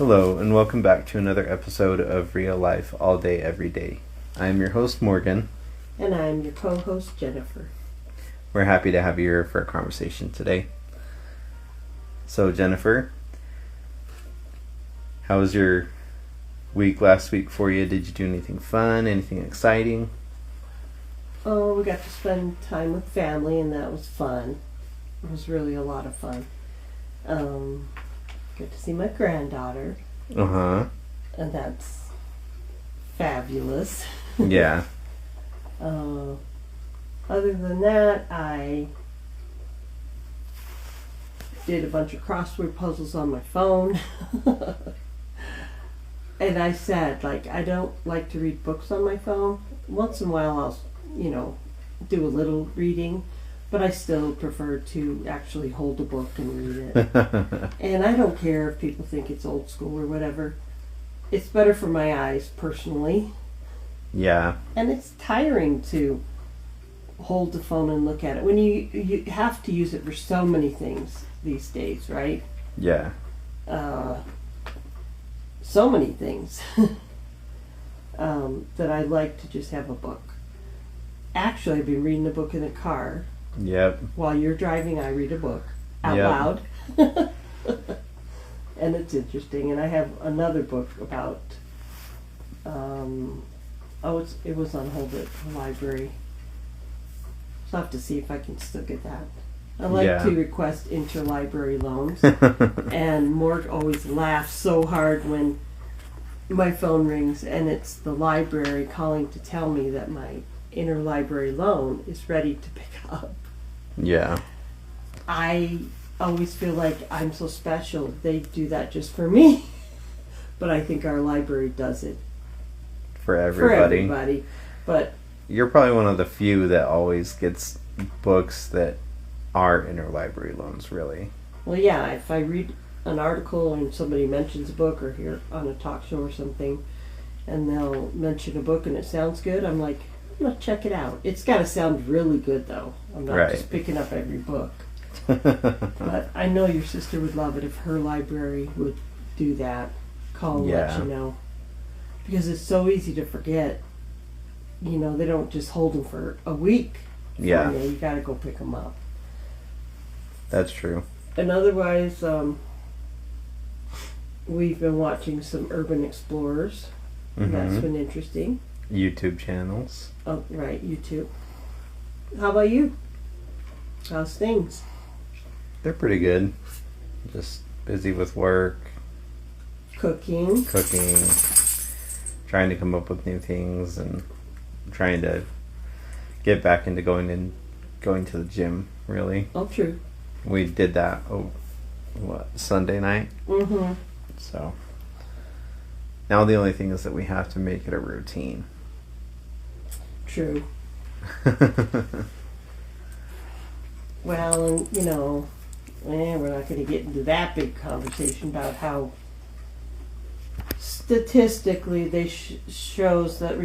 Hello, and welcome back to another episode of Real Life All Day, Every Day. I am your host, Morgan. And I'm your co-host, Jennifer. We're happy to have you here for a conversation today. So, Jennifer, how was your week last week for you? Did you do anything fun, anything exciting? Oh, we got to spend time with family, and that was fun. It was really a lot of fun. Got to see my granddaughter. Uh-huh. And that's fabulous. Yeah. Other than that, I did a bunch of crossword puzzles on my phone. And I said, I don't like to read books on my phone. Once in a while I'll, do a little reading, but I still prefer to actually hold a book and read it. And I don't care if people think it's old school or whatever. It's better for my eyes, personally. Yeah. And it's tiring to hold the phone and look at it when you have to use it for so many things these days, right? Yeah. So many things that I like to just have a book. Actually, I've been reading a book in the car. Yep. While you're driving, I read a book out loud. And it's interesting. And I have another book about, it was on hold at the library. So I'll have to see if I can still get that. I like to request interlibrary loans. And Morg always laughs so hard when my phone rings and it's the library calling to tell me that my interlibrary loan is ready to pick up. Yeah. I always feel like I'm so special. They do that just for me. But I think our library does it For everybody. For everybody. But you're probably one of the few that always gets books that are interlibrary loans, really. Well, yeah, if I read an article and somebody mentions a book or hear on a talk show or something, and they'll mention a book and it sounds good, I'm like, I'm going to check it out. It's got to sound really good, though. I'm not just picking up every book. But I know your sister would love it if her library would do that. Call and let you know. Because it's so easy to forget. They don't just hold them for a week. Yeah. You got to go pick them up. That's true. And otherwise, we've been watching some Urban Explorers. And that's been interesting. YouTube channels. Oh, right, YouTube. How about you? How's things? They're pretty good. Just busy with work. Cooking. Trying to come up with new things and trying to get back into going to the gym, really. Oh, true. We did that, Sunday night? Mm-hmm. So, now the only thing is that we have to make it a routine. True. Well, and, we're not going to get into that big conversation about how statistically they shows that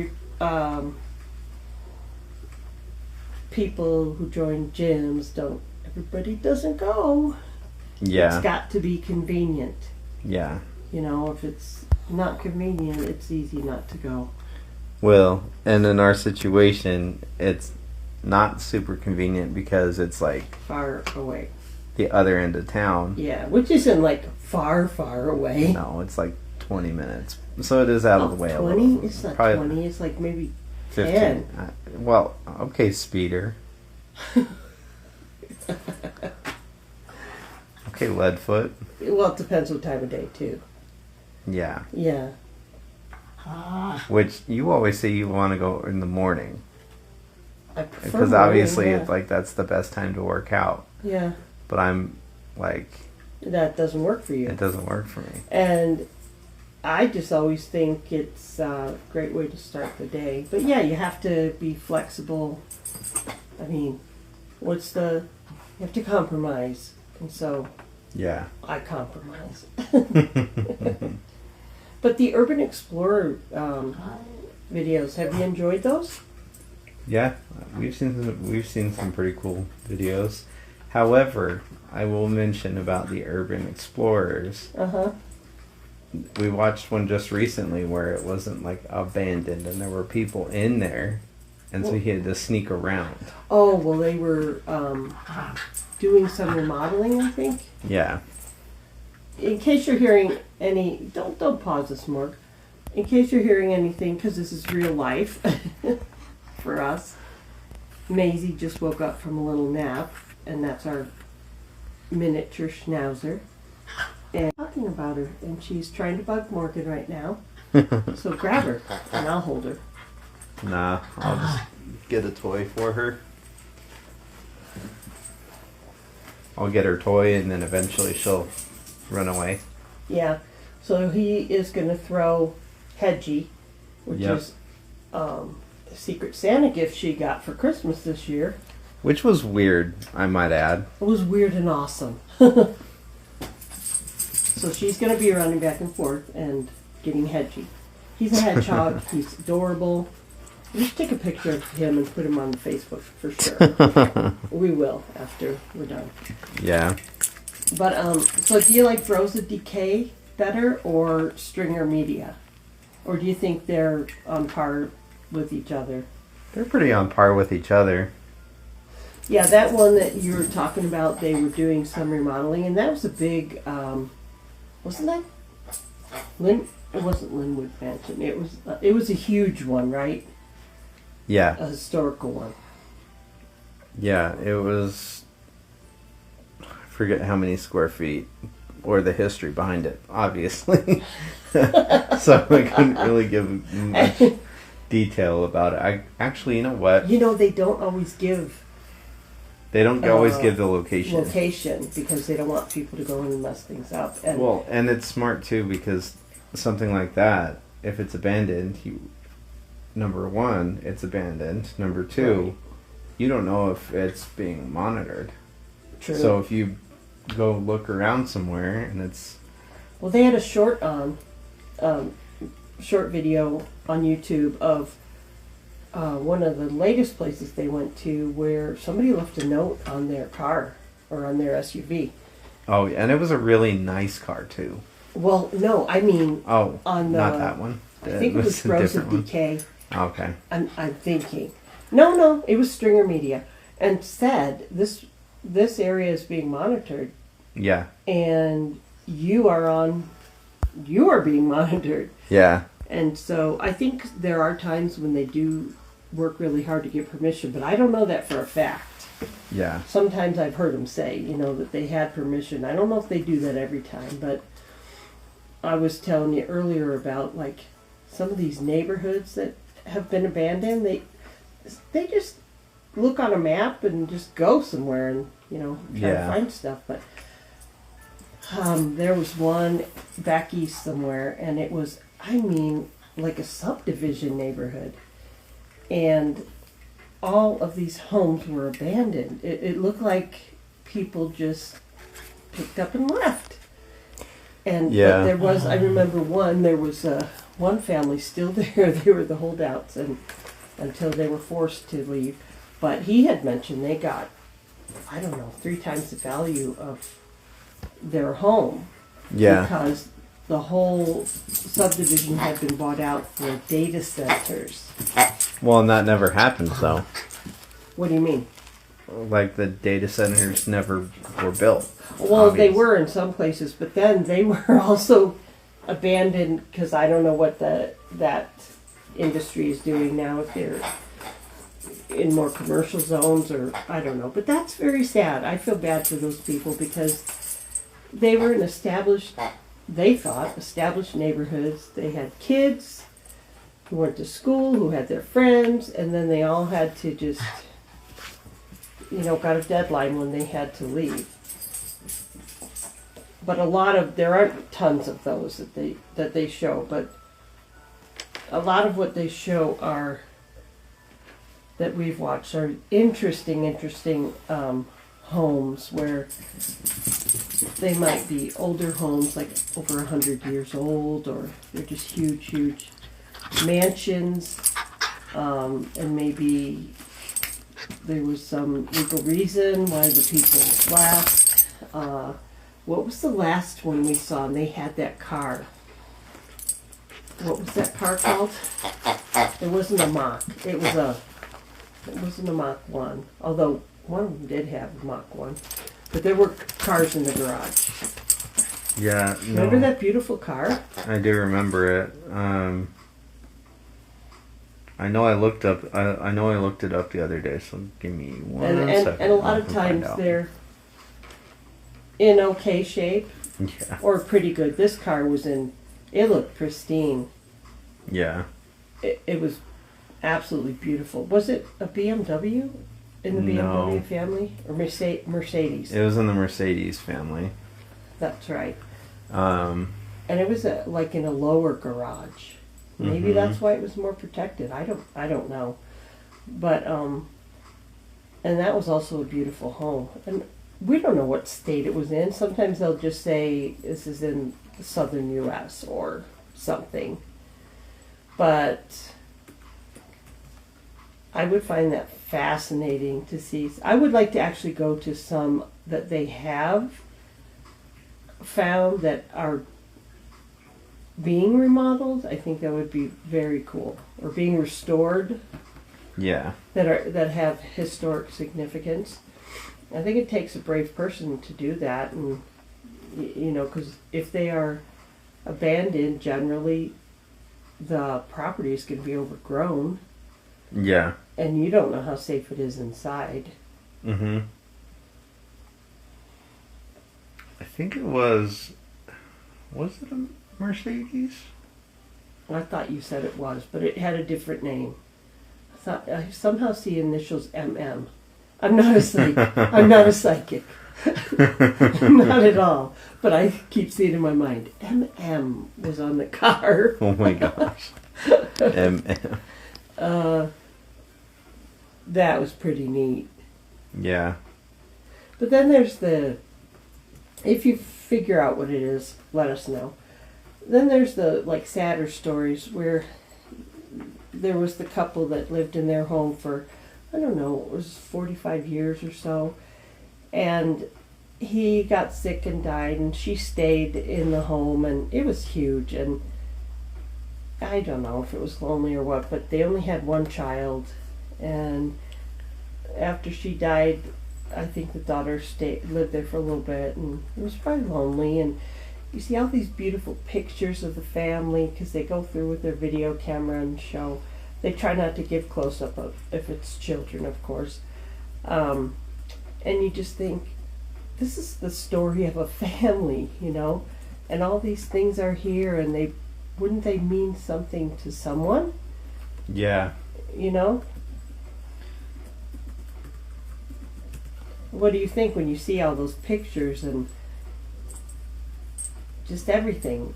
people who join gyms everybody doesn't go. Yeah. It's got to be convenient. Yeah. If it's not convenient, it's easy not to go. Well, and in our situation, it's not super convenient because it's far away. The other end of town. Yeah, which isn't far, far away. No, it's 20 minutes. So it is out of the way 20? a little. It's not 20, it's maybe 15. 10. Well, okay, speeder. Okay, Leadfoot. Well, it depends what time of day, too. Yeah. Yeah. Which you always say you want to go in the morning. I prefer because obviously morning, it's that's the best time to work out. Yeah. But I'm that doesn't work for you. It doesn't work for me. And I just always think it's a great way to start the day. But yeah, you have to be flexible. I mean, you have to compromise. And so yeah, I compromise. But the Urban Explorer videos, have you enjoyed those? Yeah, we've seen some pretty cool videos. However, I will mention about the Urban Explorers. we watched one just recently where it wasn't like abandoned and there were people in there, and so he had to sneak around. Oh, well, they were doing some remodeling, I think. Yeah. In case you're hearing any, don't pause this, Mark. In case you're hearing anything, because this is real life for us. Maisie just woke up from a little nap, and that's our miniature schnauzer. And talking about her, and she's trying to bug Morgan right now. So grab her, and I'll hold her. Nah, I'll just get a toy for her. I'll get her toy, and then eventually she'll run away. Yeah. So he is going to throw Hedgie, which Yep. is the Secret Santa gift she got for Christmas this year. Which was weird, I might add. It was weird and awesome. So she's going to be running back and forth and getting Hedgie. He's a hedgehog. He's adorable. We should take a picture of him and put him on Facebook for sure. We will after we're done. Yeah. But so do you like Rosa Decay better or Stringer Media? Or do you think they're on par with each other? They're pretty on par with each other. Yeah, that one that you were talking about, they were doing some remodeling, and that was a big, wasn't that? It wasn't Linwood Mansion. It was a huge one, right? Yeah. A historical one. Yeah, it was... I forget how many square feet, or the history behind it, obviously. So I couldn't really give much detail about it. Actually, you know what? You know, they don't always give They don't always give the location. because they don't want people to go in and mess things up. And Well, and it's smart too, because something like that, if it's abandoned, number one, it's abandoned. Number two, Right. you don't know if it's being monitored. true. So if you go look around somewhere and it's... Well, they had a short video on YouTube of one of the latest places they went to where somebody left a note on their car or on their SUV. Oh, and it was a really nice car too. Well, no, I mean Oh, on the, not that one. I think it was a Rosa different one. Decay. Okay. I'm thinking. No, it was Stringer Media, and said this area is being monitored, Yeah. and you are being monitored. Yeah. And so I think there are times when they do work really hard to get permission, but I don't know that for a fact. Yeah. Sometimes I've heard them say, that they had permission. I don't know if they do that every time, but I was telling you earlier about like some of these neighborhoods that have been abandoned. They just look on a map and just go somewhere and try to find stuff. But there was one back east somewhere, and it was, like a subdivision neighborhood, and all of these homes were abandoned. It looked like people just picked up and left. And Yeah. but there was, I remember there was one family still there. They were the holdouts, and until they were forced to leave. But he had mentioned they got, 3 times the value of their home. Yeah. Because the whole subdivision had been bought out for data centers. Well, and that never happened, though. What do you mean? Like, the data centers never were built. Well, they Obvious. were in some places, but then they were also abandoned because I don't know what that industry is doing now, if they're in more commercial zones or I don't know. But that's very sad. I feel bad for those people because they were in established neighborhoods. They had kids who went to school, who had their friends, and then they all had to just, got a deadline when they had to leave. But there aren't tons of those that they show, but a lot of what they show that we've watched are interesting homes where they might be older homes, like over 100 years old, or they're just huge mansions, and maybe there was some legal reason why the people left. What was the last one we saw? And they had that car what was that car called? It wasn't a Mach. It wasn't a Mach 1. Although one of them did have a Mach 1. But there were cars in the garage. Yeah. No, Remember that beautiful car? I do remember it. I know I looked it up the other day. So give me one second. And a lot I of can find times out. they're in okay shape Yeah. or pretty good. This car was in. It looked pristine. Yeah. It was absolutely beautiful. Was it a BMW in the BMW No. family or Mercedes? It was in the Mercedes family. That's right. Um, And it was like in a lower garage. Maybe Mhm. that's why it was more protected. I don't know. But and that was also a beautiful home. And we don't know what state it was in. Sometimes they'll just say this is in the southern US or something. But I would find that fascinating to see. I would like to actually go to some that they have found that are being remodeled. I think that would be very cool. Or being restored yeah. that have historic significance. I think it takes a brave person to do that, and you know, because if they are abandoned, generally the properties can be overgrown, Yeah. and you don't know how safe it is inside. Mm-hmm. I think it was it a Mercedes? I thought you said it was, but it had a different name. I somehow see initials MM. I'm not a psychic. I'm not a psychic. Not at all. But I keep seeing in my mind, MM was on the car. Oh my gosh. That was pretty neat. Yeah. But then there's if you figure out what it is, let us know. Then there's the like sadder stories where there was the couple that lived in their home for, I don't know, it was 45 years or so. And he got sick and died, and she stayed in the home, and it was huge. And I don't know if it was lonely or what, but they only had one child. And after she died, I think the daughter lived there for a little bit, and it was probably lonely. And you see all these beautiful pictures of the family because they go through with their video camera and show. They try not to give close-up of if it's children, of course. And you just think, this is the story of a family, you know? And all these things are here, and wouldn't they mean something to someone? Yeah. You know? What do you think when you see all those pictures and just everything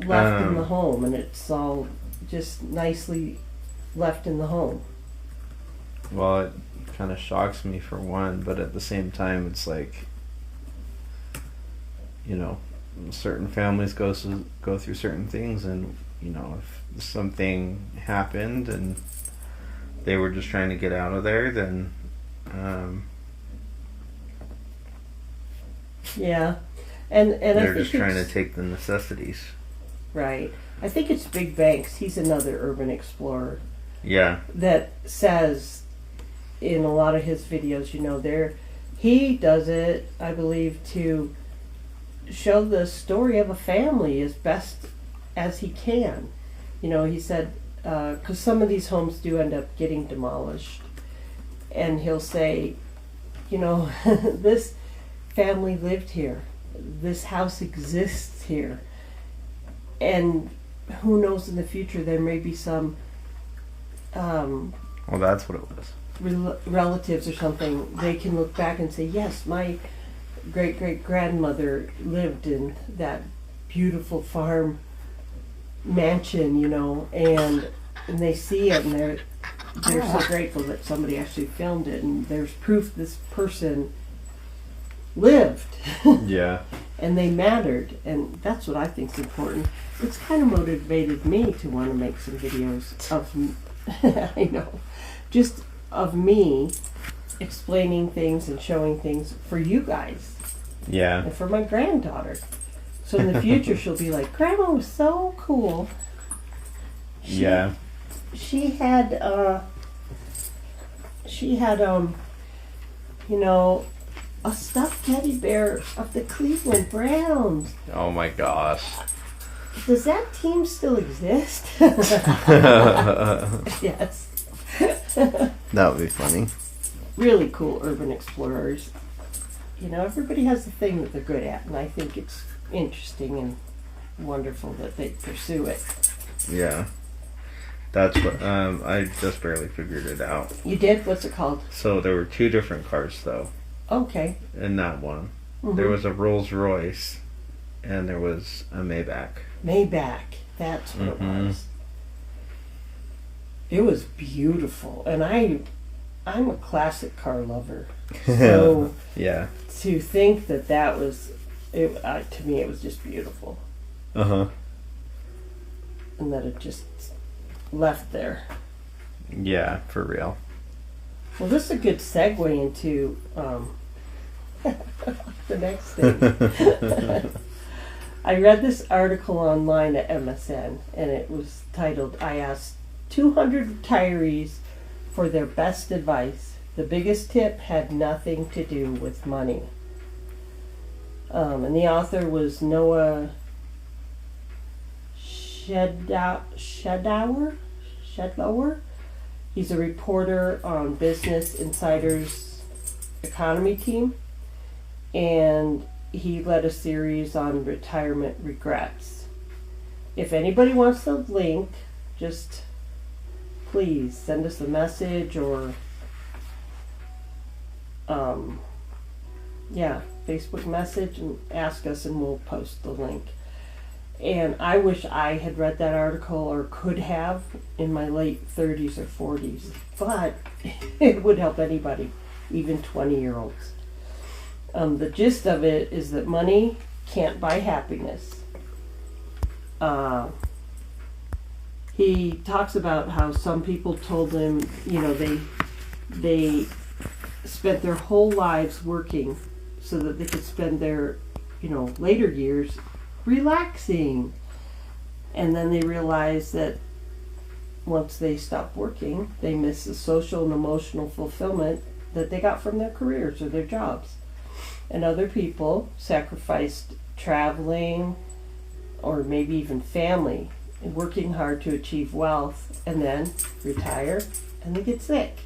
left in the home, and it's all just nicely left in the home? Well, it kind of shocks me for one, but at the same time, it's like, you know, certain families go through certain things, and you know, if something happened and they were just trying to get out of there, then yeah, and they're I think just trying to take the necessities. Right. I think it's Big Banks. He's another urban explorer Yeah. that says in a lot of his videos, you know, he does it, I believe, to show the story of a family as best as he can. You know, he said, because some of these homes do end up getting demolished, and he'll say, you know, this family lived here, this house exists here, and who knows, in the future there may be some Well, that's what it was. relatives or something. They can look back and say, yes, my great-great-grandmother lived in that beautiful farm mansion, you know, and they see it, and they're so grateful that somebody actually filmed it, and there's proof this person lived. Yeah. And they mattered, and that's what I think is important. It's kind of motivated me to want to make some videos of, I know, just of me explaining things and showing things for you guys Yeah. and for my granddaughter. So in the future, she'll be like, Grandma was so cool. Yeah. She had, you know, a stuffed teddy bear of the Cleveland Browns. Oh my gosh. Does that team still exist? Yes. That would be funny. Really cool urban explorers. You know, everybody has the thing that they're good at, and I think it's interesting and wonderful that they pursue it. Yeah. That's what, I just barely figured it out. You did? What's it called? So there were 2 different cars, though, Okay. in that one. Mhm. There was a Rolls Royce, and there was a Maybach. Maybach. That's what Mhm. it was. It was beautiful, and I'm a classic car lover. So Yeah. to think that was, to me, it was just beautiful, Uh-huh. and that it just left there. Yeah, for real. Well, this is a good segue into the next thing. I read this article online at MSN, and it was titled, I asked 200 retirees for their best advice. The biggest tip had nothing to do with money. And the author was Noah Shedlower. He's a reporter on Business Insider's economy team, and he led a series on retirement regrets. If anybody wants the link, just please send us a message or Facebook message and ask us, and we'll post the link. And I wish I had read that article, or could have, in my late 30s or 40s, but it would help anybody, even 20-year-olds. The gist of it is that money can't buy happiness. He talks about how some people told him, you know, they spent their whole lives working so that they could spend their, you know, later years relaxing. And then they realized that once they stopped working, they missed the social and emotional fulfillment that they got from their careers or their jobs. And other people sacrificed traveling or maybe even family and working hard to achieve wealth, and then retire and they get sick.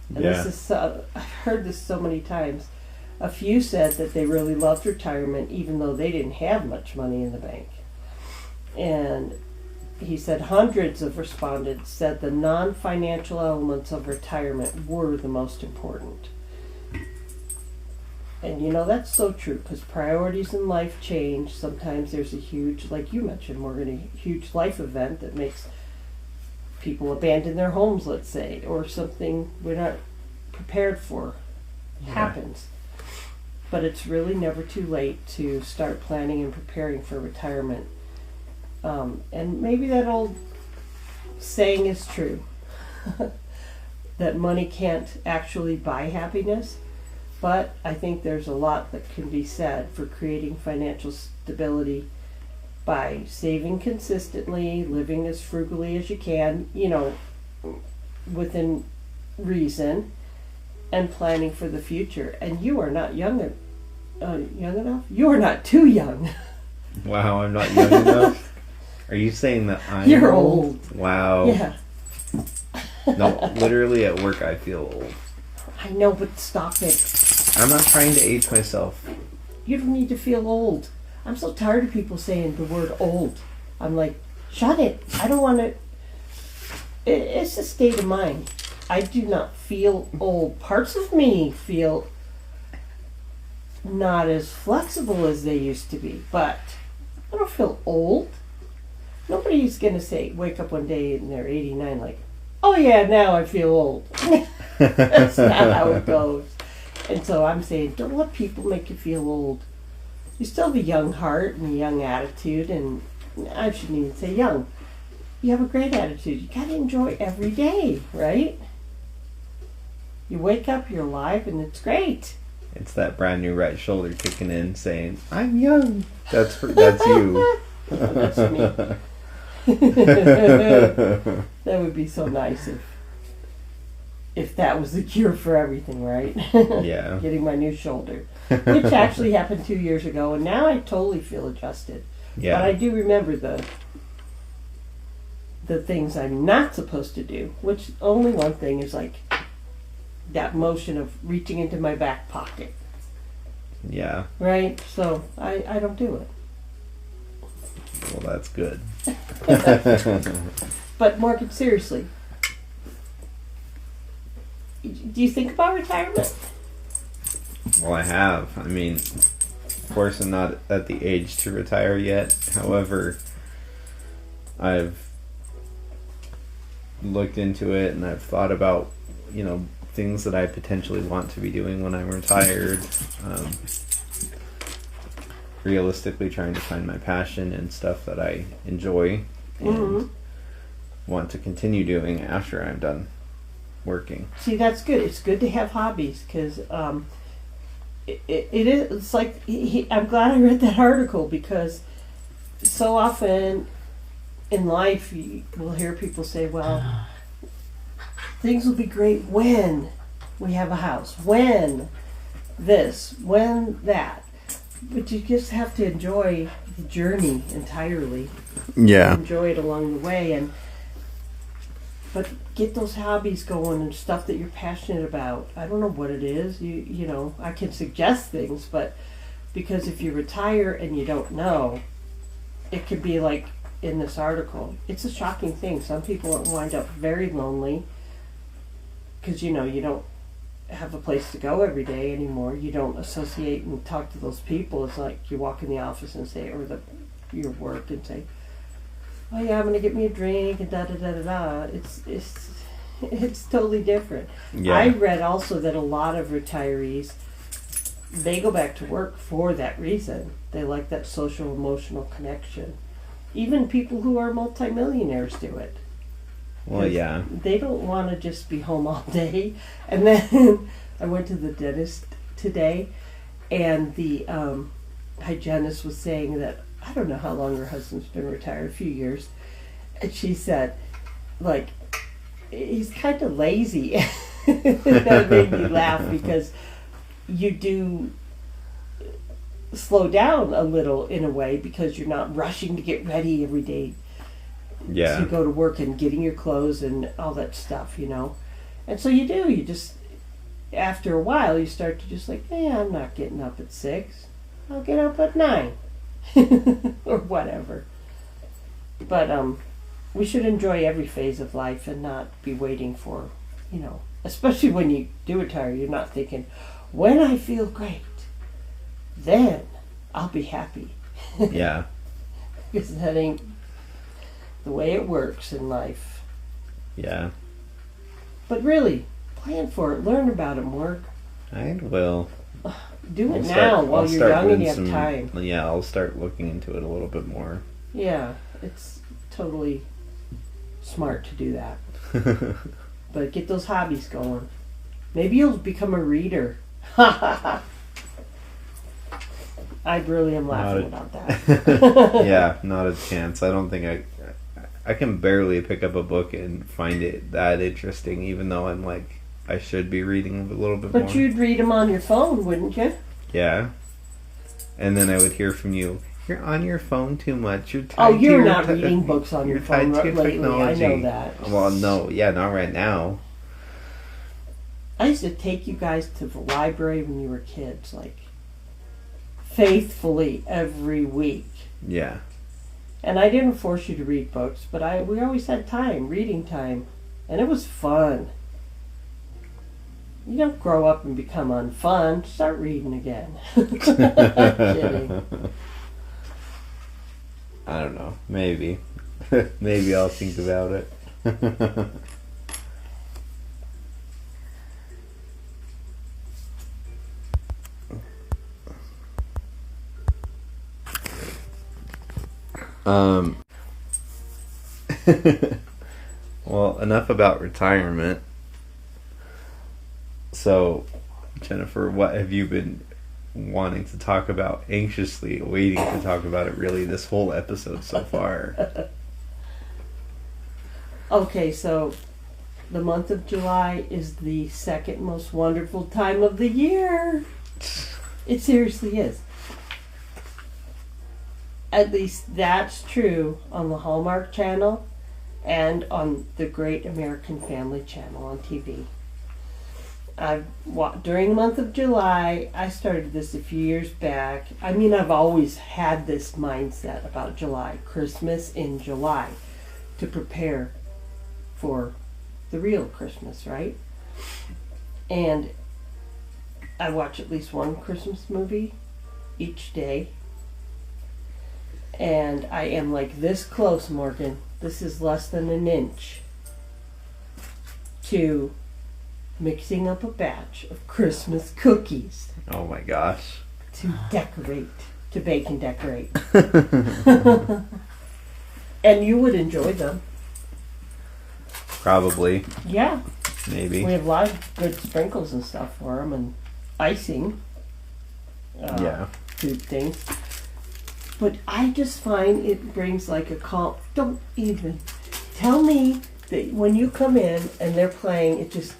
And Yeah. this is I've heard this so many times. A few said that they really loved retirement even though they didn't have much money in the bank. And he said hundreds of respondents said the non-financial elements of retirement were the most important. And you know, that's so true, because priorities in life change. Sometimes there's a huge, like you mentioned, Morgan, a huge life event that makes people abandon their homes, let's say, or something we're not prepared for happens. But it's really never too late to start planning and preparing for retirement. And maybe that old saying is true, that money can't actually buy happiness. But I think there's a lot that can be said for creating financial stability by saving consistently, living as frugally as you can, you know, within reason, and planning for the future. And you are not young enough? You are not too young. Wow, I'm not young enough? Are you saying that I'm You're old. Wow. Yeah. No, literally at work I feel old. I know, but stop it. I'm not trying to age myself. You don't need to feel old. I'm so tired of people saying the word old. I'm like, shut it. I don't want to. It's a state of mind. I do not feel old. Parts of me feel not as flexible as they used to be, but I don't feel old. Nobody's going to say, wake up one day and they're 89 like, oh yeah, now I feel old. That's not how it goes. And so I'm saying, don't let people make you feel old. You still have a young heart and a young attitude, and I shouldn't even say young. You have a great attitude. You got to enjoy every day, right? You wake up, you're alive, and it's great. It's that brand new right shoulder kicking in, saying, "I'm young." That's you. That's me. That would be so nice if that was the cure for everything, right? Yeah. Getting my new shoulder, which actually happened 2 years ago, and now I totally feel adjusted. Yeah. But I do remember the things I'm not supposed to do, which only one thing is like that motion of reaching into my back pocket, Yeah. right? So I don't do it. Well, that's good. But Morgan, seriously, do you think about retirement? Well, I have. I mean, of course, I'm not at the age to retire yet. However, I've looked into it and I've thought about, things that I potentially want to be doing when I'm retired. Realistically, trying to find my passion and stuff that I enjoy and want to continue doing after I'm done working. See, that's good. It's good to have hobbies because it is. It's like I'm glad I read that article because so often in life you will hear people say, "Well, things will be great when we have a house, when this, when that." But you just have to enjoy the journey entirely. Yeah. Enjoy it along the way, but get those hobbies going and stuff that you're passionate about. I don't know what it is. You know, I can suggest things, but because if you retire and you don't know, it could be like in this article. It's a shocking thing. Some people wind up very lonely because you don't have a place to go every day anymore. You don't associate and talk to those people. It's like you walk in the office and say, or your work and say, "Oh yeah, I'm gonna get me a drink," and da da da da da. It's totally different. Yeah. I read also that a lot of retirees, they go back to work for that reason. They like that social emotional connection. Even people who are multimillionaires do it. Well, yeah. They don't want to just be home all day. And then I went to the dentist today, and the hygienist was saying that I don't know how long her husband's been retired, a few years, and she said, like, he's kind of lazy. That made me laugh because you do slow down a little in a way because you're not rushing to get ready every day. Yeah. To go to work and getting your clothes and all that stuff, And so you just, after a while, you start to just like, I'm not getting up at 6. I'll get up at 9. Or whatever. But we should enjoy every phase of life and not be waiting for, especially when you do retire, you're not thinking, when I feel great, then I'll be happy. Yeah. Because that ain't the way it works in life. Yeah. But really, plan for it. Learn about it more. I will. Do it now while you're young and you have time. Yeah, I'll start looking into it a little bit more. Yeah, it's totally smart to do that. But get those hobbies going. Maybe you'll become a reader. I really am laughing about that. Yeah, not a chance. I don't think I can barely pick up a book and find it that interesting, even though I'm like, I should be reading a little bit more. But you'd read them on your phone, wouldn't you? Yeah. And then I would hear from you, "You're on your phone too much. You're tied you're not reading books on your phone lately. Technology." I know that. Well, no. Yeah, not right now. I used to take you guys to the library when you were kids, like, faithfully every week. Yeah. And I didn't force you to read books, but we always had time, reading time. And it was fun. You don't grow up and become unfun. Start reading again. Kidding. I don't know. Maybe. Maybe I'll think about it. Well, enough about retirement. So, Jennifer, what have you been wanting to talk about, anxiously waiting to talk about it really this whole episode so far? Okay, so the month of July is the second most wonderful time of the year. It seriously is. At least that's true on the Hallmark Channel and on the Great American Family Channel on TV. During the month of July, I started this a few years back. I mean, I've always had this mindset about July, Christmas in July, to prepare for the real Christmas, right? And I watch at least one Christmas movie each day. And I am like this close, Morgan. This is less than an inch to mixing up a batch of Christmas cookies Oh my gosh. to decorate, to bake and decorate. And you would enjoy them. Probably. Yeah. Maybe. We have a lot of good sprinkles and stuff for them and icing. Yeah. Food things. But I just find it brings like a calm. Don't even tell me that when you come in and they're playing, it just,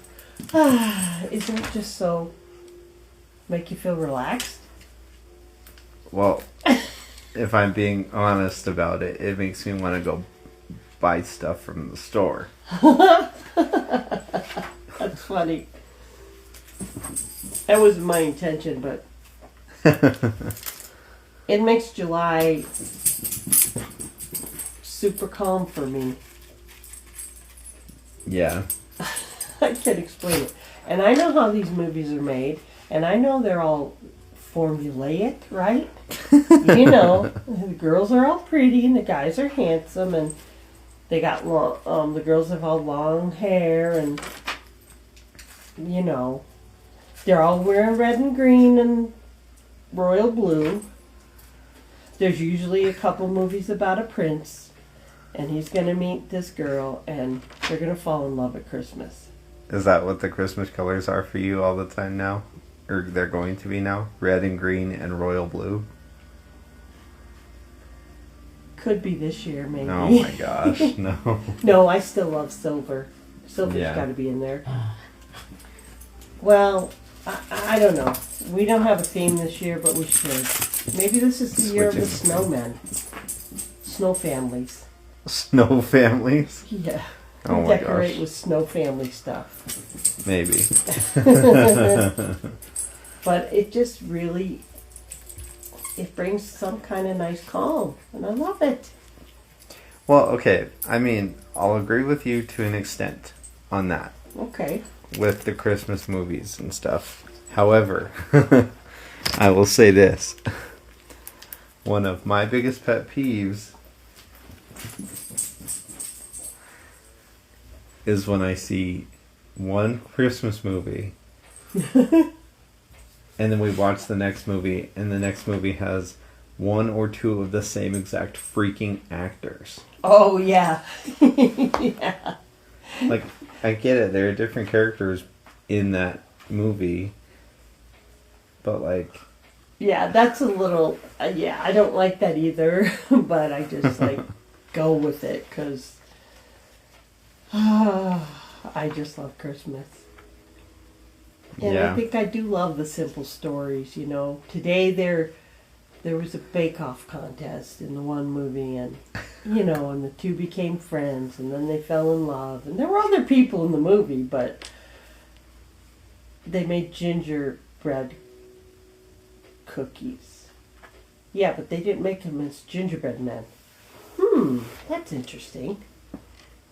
isn't it just so, make you feel relaxed? Well, if I'm being honest about it, it makes me want to go buy stuff from the store. That's funny. That wasn't my intention, but it makes July super calm for me. Yeah. I can't explain it. And I know how these movies are made, and I know they're all formulaic, right? You know, the girls are all pretty and the guys are handsome, and they got long, the girls have all long hair, and you know, they're all wearing red and green and royal blue. There's usually a couple movies about a prince, and he's gonna meet this girl, and they're gonna fall in love at Christmas. Is that what the Christmas colors are for you all the time now? Or they're going to be now? Red and green and royal blue? Could be this year, maybe. Oh my gosh, no. No, I still love silver. Silver's Yeah. got to be in there. Well, I don't know. We don't have a theme this year, but we should. Maybe this is the year of the Switching. snowmen. Snow families. Snow families? Yeah. Oh my Decorate gosh. with snow family stuff. Maybe. But it just really, it brings some kind of nice calm, and I love it. Well, okay. I mean, I'll agree with you to an extent on that. Okay. With the Christmas movies and stuff. However, I will say this. One of my biggest pet peeves is when I see one Christmas movie and then we watch the next movie and the next movie has one or two of the same exact freaking actors. Oh, yeah. Yeah. Like, I get it, there are different characters in that movie, but like... Yeah, that's a little, yeah, I don't like that either, but I just like go with it because I just love Christmas. And Yeah. I think I do love the simple stories, you know. Today there was a bake-off contest in the one movie, and, you know, and the two became friends, and then they fell in love. And there were other people in the movie, but they made gingerbread cookies. Yeah, but they didn't make them as gingerbread men. That's interesting.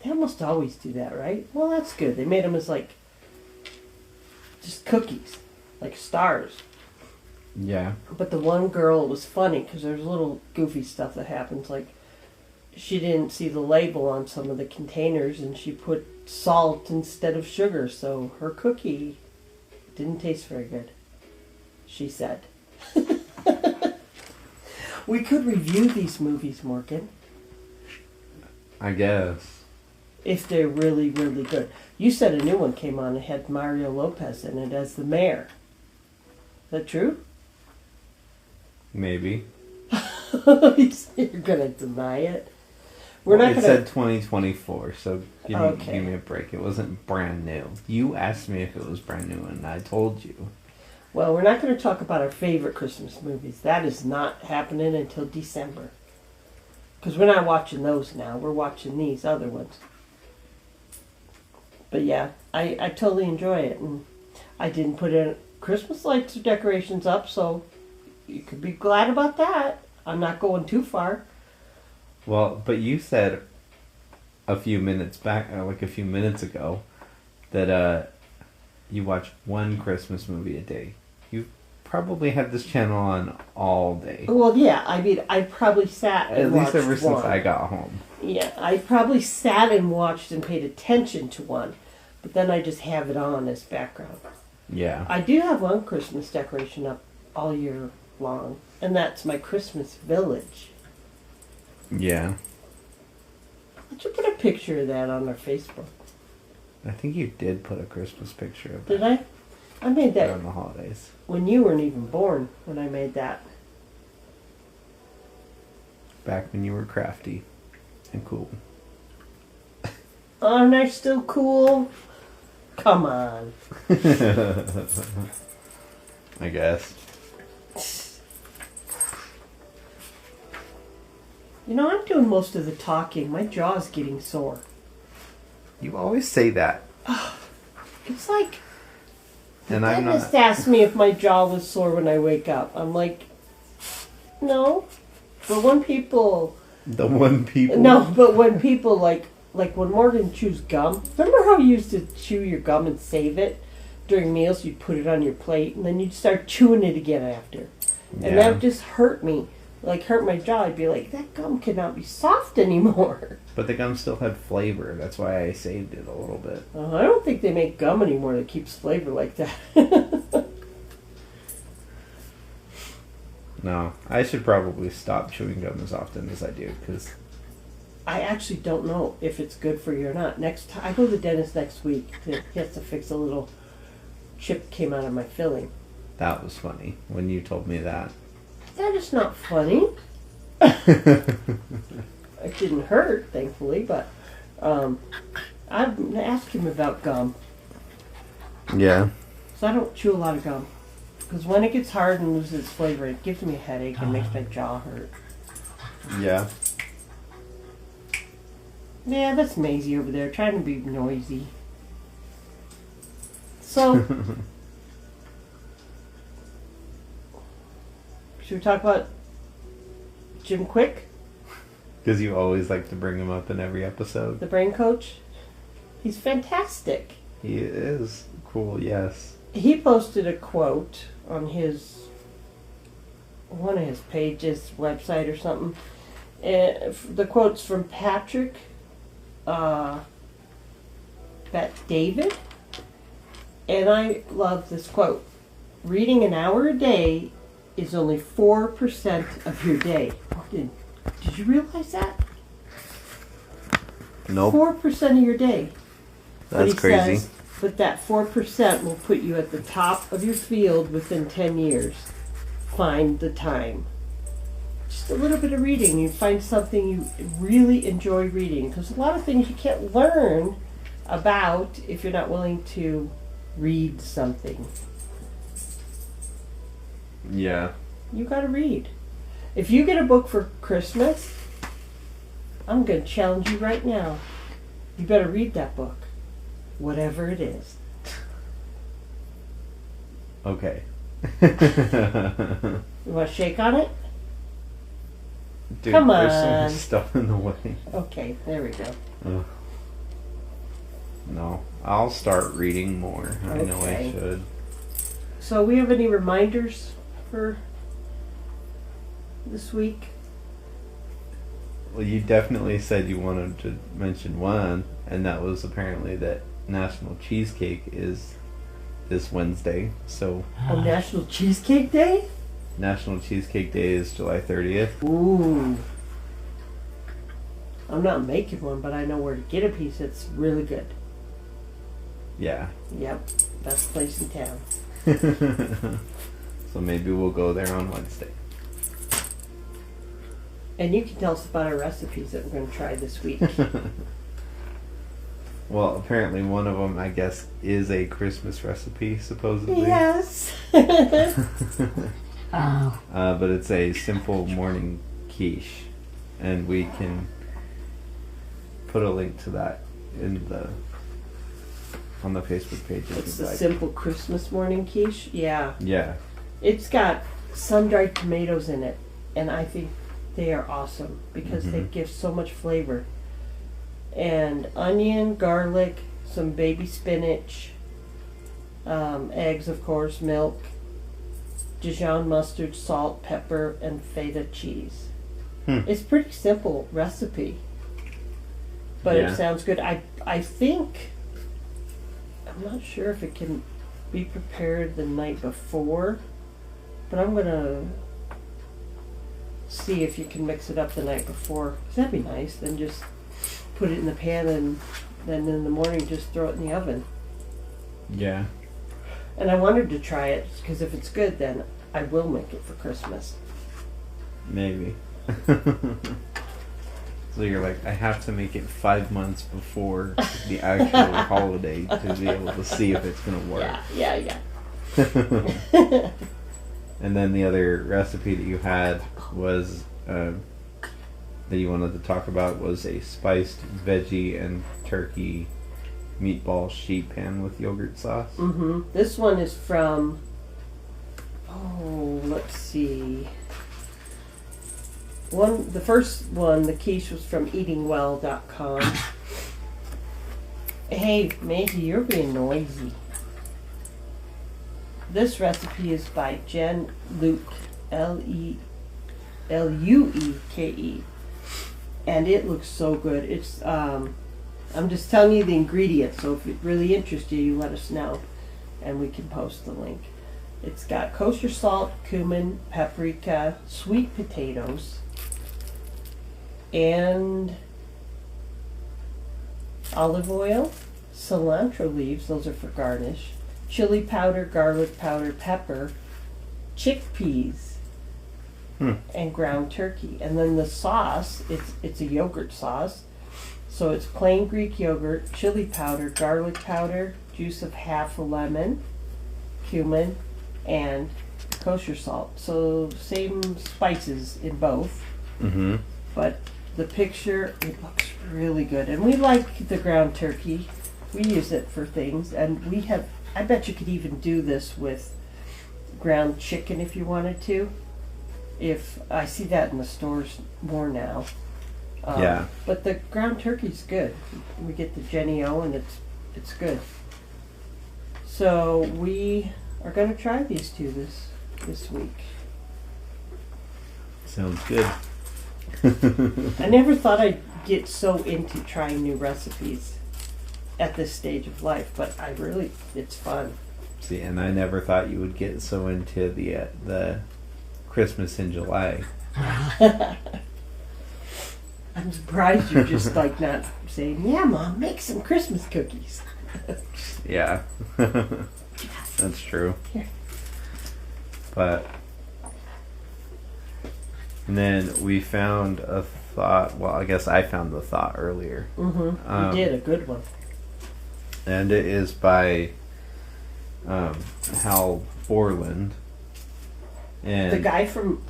They almost always do that, right? Well, that's good. They made them as, like, just cookies, like stars. Yeah. But the one girl, it was funny because there's little goofy stuff that happens. Like, she didn't see the label on some of the containers and she put salt instead of sugar, so her cookie didn't taste very good, she said. We could review these movies, Morgan, I guess. if they're really, really good. You said a new one came on. It had Mario Lopez in it as the mayor. that true? Maybe. You're gonna deny it. We're not It gonna. said 2024, so Okay. give me a break. It wasn't brand new. You asked me if it was brand new, and I told you. Well, we're not going to talk about our favorite Christmas movies. That is not happening until December. Because we're not watching those now. We're watching these other ones. But yeah, I totally enjoy it. And I didn't put in Christmas lights or decorations up, so you could be glad about that. I'm not going too far. Well, but you said a few minutes back, like a few minutes ago, that you watch one Christmas movie a day. You probably had this channel on all day. Well, yeah, I mean, I probably sat and At least watched ever since one. I got home. Yeah, I probably sat and watched and paid attention to one, but then I just have it on as background. Yeah. I do have one Christmas decoration up all year long, and that's my Christmas village. Yeah. Did you put a picture of that on our Facebook? I think you did put a Christmas picture of Did that I? I made that around the holidays. when you weren't even born when I made that. Back when you were crafty and cool. Aren't I still cool? Come on. I guess. You know, I'm doing most of the talking. My jaw's getting sore. You always say that. It's like And the I'm dentist not. asked me if my jaw was sore when I wake up. I'm like, no. But when people The one people. No, but when people like when Morgan chews gum, remember how you used to chew your gum and save it during meals? You'd put it on your plate and then you'd start chewing it again after. And Yeah. that just hurt me. Like hurt my jaw. I'd be like, that gum cannot be soft anymore. But the gum still had flavor. That's why I saved it a little bit. I don't think they make gum anymore that keeps flavor like that. No, I should probably stop chewing gum as often as I do, because I actually don't know if it's good for you or not. Next time I go to the dentist next week. He has to fix a little chip came out of my filling. that was funny when you told me that. That is not funny. It didn't hurt, thankfully, but I've asked him about gum. Yeah. So I don't chew a lot of gum. Because when it gets hard and loses its flavor, it gives me a headache and makes my jaw hurt. Yeah. Yeah, that's Maisie over there trying to be noisy. So, should we talk about Jim Quick, Because you always like to bring him up in every episode. the brain coach? He's fantastic. He is cool, yes. He posted a quote on one of his pages, website or something. The quote's from Patrick David, and I love this quote. Reading an hour a day is only 4% of your day. Did you realize that? Nope. 4% of your day. But That's he crazy. says, but that 4% will put you at the top of your field within 10 years. Find the time. Just a little bit of reading. You find something you really enjoy reading. Because a lot of things you can't learn about if you're not willing to read something. Yeah. You gotta read. If you get a book for Christmas, I'm gonna challenge you right now. You better read that book. Whatever it is. Okay. You want to shake on it? Dude, Come there's on. some stuff in the way. Okay, there we go. Ugh. No, I'll start reading more. I know I Okay. should. So, we have any reminders for this week? Well, you definitely said you wanted to mention one, and that was apparently that National Cheesecake is this Wednesday. So, On National Cheesecake Day? National Cheesecake Day is July 30th. Ooh. I'm not making one, but I know where to get a piece that's really good. Yeah. Yep, best place in town. So maybe we'll go there on Wednesday. And you can tell us about our recipes that we're going to try this week. Well, apparently one of them, I guess, is a Christmas recipe, supposedly. Yes. Oh. But it's a simple morning quiche. And we can put a link to that on the Facebook page. if It's you'd the like. simple Christmas morning quiche. Yeah. Yeah. It's got sun-dried tomatoes in it. And I think they are awesome because they Mhm. give so much flavor. And onion, garlic, some baby spinach, eggs, of course, milk, Dijon mustard, salt, pepper, and feta cheese. It's pretty simple recipe, but Yeah. it sounds good. I think, I'm not sure if it can be prepared the night before, but I'm gonna see if you can mix it up the night before. 'Cause that'd be nice. Then just put it in the pan and then in the morning just throw it in the oven. Yeah. And I wanted to try it because if it's good, then I will make it for Christmas. Maybe. So you're like, I have to make it 5 months before the actual holiday to be able to see if it's going to work. Yeah. And then the other recipe that you had was that you wanted to talk about was a spiced veggie and turkey meatball sheet pan with yogurt sauce. Mm-hmm. This one is from, let's see. The first one, the quiche, was from eatingwell.com. Hey, Maisie, you're being noisy. This recipe is by Jen Luke, Lueke. And it looks so good. It's, I'm just telling you the ingredients, so if it really interests you, you let us know, and we can post the link. It's got kosher salt, cumin, paprika, sweet potatoes, and olive oil, cilantro leaves, those are for garnish, chili powder, garlic powder, pepper, chickpeas, and ground turkey. And then the sauce, it's a yogurt sauce. So it's plain Greek yogurt, chili powder, garlic powder, juice of half a lemon, cumin, and kosher salt. So same spices in both, Mm-hmm. but the picture, it looks really good. And we like the ground turkey. We use it for things. And we have, I bet you could even do this with ground chicken if you wanted to. If I see that in the stores more now. Yeah. But the ground turkey's good. We get the Jenny O and it's good. So we are going to try these two this week. Sounds good. I never thought I'd get so into trying new recipes at this stage of life, but it's fun. See, and I never thought you would get so into the Christmas in July. I'm surprised you're just like not saying, yeah, Mom, make some Christmas cookies. Yeah. That's true. Here. But and then we found a thought. Well, I guess I found the thought earlier. Mm-hmm. You did a good one. And it is by Hal Borland. And The guy from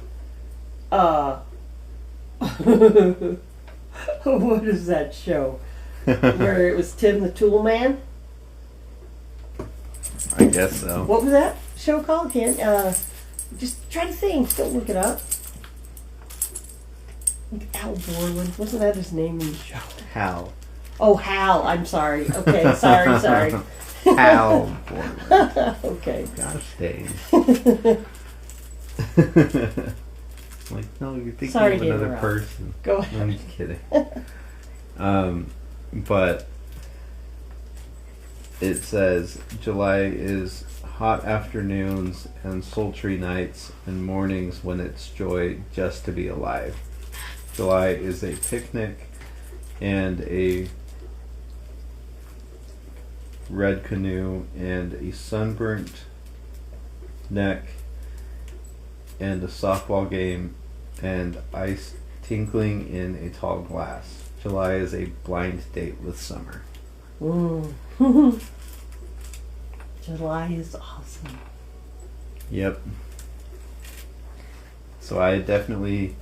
what is that show? Where it was Tim the Tool Man? I guess so. What was that show called? Just try to think. Don't look it up. Al Borland. Wasn't that his name in the show? Hal. Oh, Hal. I'm sorry. Okay, sorry. Hal Borland. Okay. Gosh dang. Like, no, you're thinking Sorry of to another interrupt. person. Go ahead. I'm just kidding. But it says July is hot afternoons and sultry nights and mornings when it's joy just to be alive. July is a picnic and a red canoe and a sunburnt neck and a softball game and ice tinkling in a tall glass. July is a blind date with summer. Mm. July is awesome. Yep. So I definitely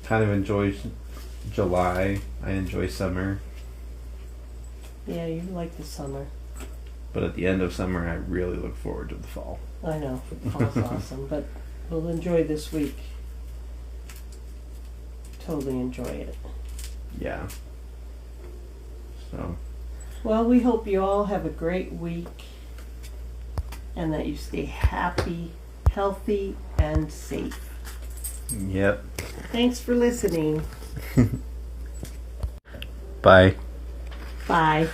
kind of enjoy July. I enjoy summer. Yeah, you like the summer. But at the end of summer, I really look forward to the fall. I know. Fall's awesome, but we'll enjoy this week. Totally enjoy it. Yeah. So. Well, we hope you all have a great week and that you stay happy, healthy, and safe. Yep. Thanks for listening. Bye. Bye.